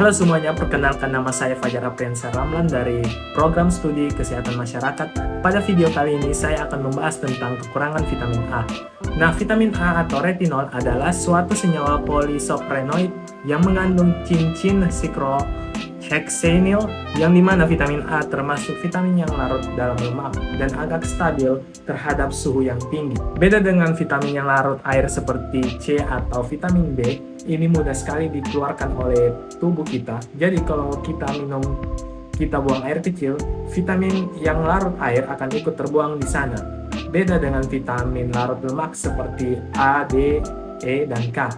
Halo semuanya, perkenalkan nama saya Fajar Apriansyah Ramlan dari Program Studi Kesehatan Masyarakat. Pada video kali ini saya akan membahas tentang kekurangan vitamin A. Nah, vitamin A atau retinol adalah suatu senyawa polisoprenoid yang mengandung cincin sikloheksaenil, yang dimana vitamin A termasuk vitamin yang larut dalam lemak dan agak stabil terhadap suhu yang tinggi. Beda dengan vitamin yang larut air seperti C atau vitamin B, ini mudah sekali dikeluarkan oleh tubuh kita. Jadi kalau kita buang air kecil, vitamin yang larut air akan ikut terbuang di sana. Beda dengan vitamin larut lemak seperti A, D, E, dan K.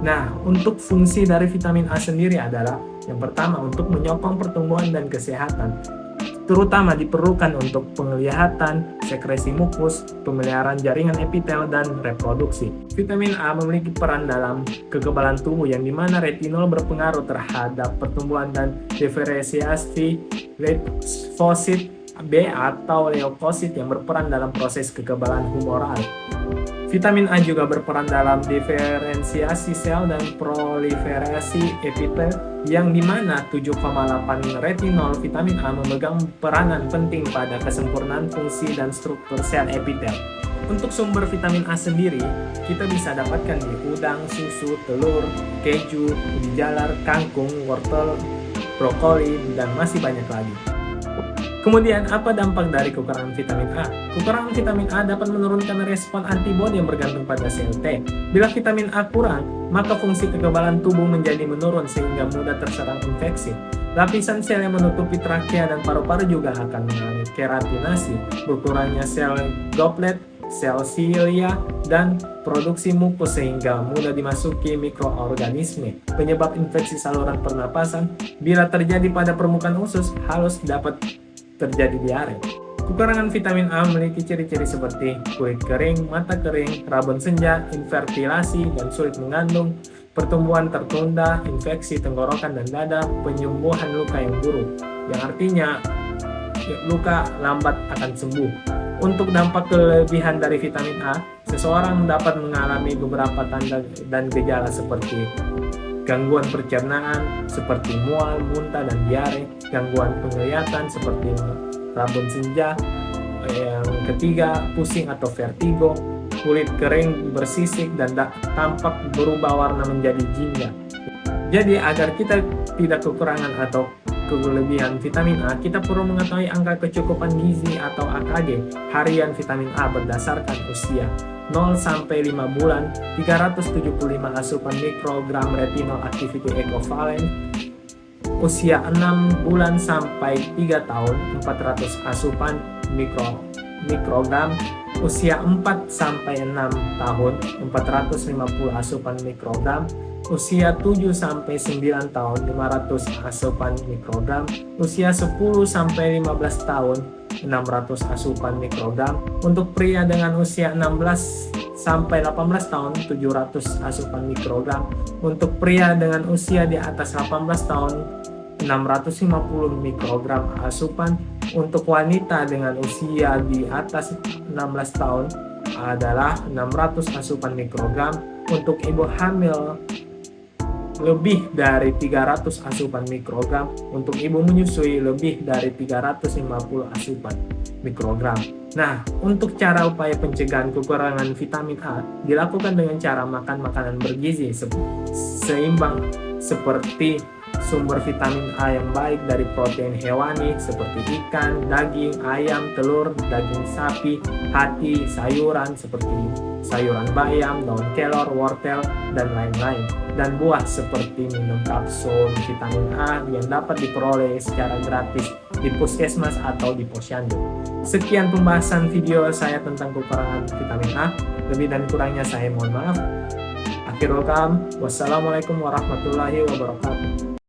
Nah, untuk fungsi dari vitamin A sendiri adalah yang pertama untuk menyokong pertumbuhan dan kesehatan, terutama diperlukan untuk penglihatan, sekresi mukus, pemeliharaan jaringan epitel, dan reproduksi. Vitamin A memiliki peran dalam kekebalan tubuh yang dimana retinol berpengaruh terhadap pertumbuhan dan diferensiasi limfosit B atau leukosit yang berperan dalam proses kekebalan humoral. Vitamin A juga berperan dalam diferensiasi sel dan proliferasi epitel, yang dimana 7,8 retinol vitamin A memegang peranan penting pada kesempurnaan fungsi dan struktur sel epitel. Untuk sumber vitamin A sendiri, kita bisa dapatkan di udang, susu, telur, keju, ubi jalar, kangkung, wortel, brokoli, dan masih banyak lagi. Kemudian, apa dampak dari kekurangan vitamin A? Kekurangan vitamin A dapat menurunkan respon antibodi yang bergantung pada sel T. Bila vitamin A kurang, maka fungsi kekebalan tubuh menjadi menurun sehingga mudah terserang infeksi. Lapisan sel yang menutupi trakea dan paru-paru juga akan mengalami keratinasi, berkurangnya sel goblet, sel silia, dan produksi mukus sehingga mudah dimasuki mikroorganisme. Penyebab infeksi saluran pernapasan bila terjadi pada permukaan usus halus dapat terjadi diare. Kekurangan vitamin A memiliki ciri-ciri seperti kulit kering, mata kering, rabun senja, infertilasi dan sulit mengandung, pertumbuhan tertunda, infeksi tenggorokan dan dada, penyembuhan luka yang buruk, yang artinya luka lambat akan sembuh. Untuk dampak kelebihan dari vitamin A, seseorang dapat mengalami beberapa tanda dan gejala seperti gangguan pencernaan seperti mual, muntah, dan diare, gangguan penglihatan seperti rabun senja, yang ketiga pusing atau vertigo, kulit kering bersisik dan tampak berubah warna menjadi jingga. Jadi agar kita tidak kekurangan atau kelebihan vitamin A, kita perlu mengetahui angka kecukupan gizi atau AKG harian vitamin A berdasarkan usia. 0 sampai 5 bulan 375 asupan mikrogram retinol activity equivalent, usia 6 bulan sampai 3 tahun 400 asupan mikrogram, usia 4 sampai 6 tahun 450 asupan mikrogram, usia 7 sampai 9 tahun 500 asupan mikrogram, usia 10 sampai 15 tahun 600 asupan mikrogram. Untuk pria dengan usia 16 sampai 18 tahun 700 asupan mikrogram. Untuk pria dengan usia di atas 18 tahun 650 mikrogram asupan. Untuk wanita dengan usia di atas 16 tahun adalah 600 asupan mikrogram. Untuk ibu hamil lebih dari 300 asupan mikrogram, untuk ibu menyusui lebih dari 350 asupan mikrogram. Nah, untuk cara upaya pencegahan kekurangan vitamin A dilakukan dengan cara makan makanan bergizi seimbang seperti sumber vitamin A yang baik dari protein hewani seperti ikan, daging, ayam, telur, daging sapi, hati, sayuran seperti sayuran bayam, daun kelor, wortel, dan lain-lain. Dan buah seperti minum kapsul vitamin A yang dapat diperoleh secara gratis di puskesmas atau di posyandu. Sekian pembahasan video saya tentang kekurangan vitamin A. Lebih dan kurangnya saya mohon maaf. Akhirul kalam, wassalamualaikum warahmatullahi wabarakatuh.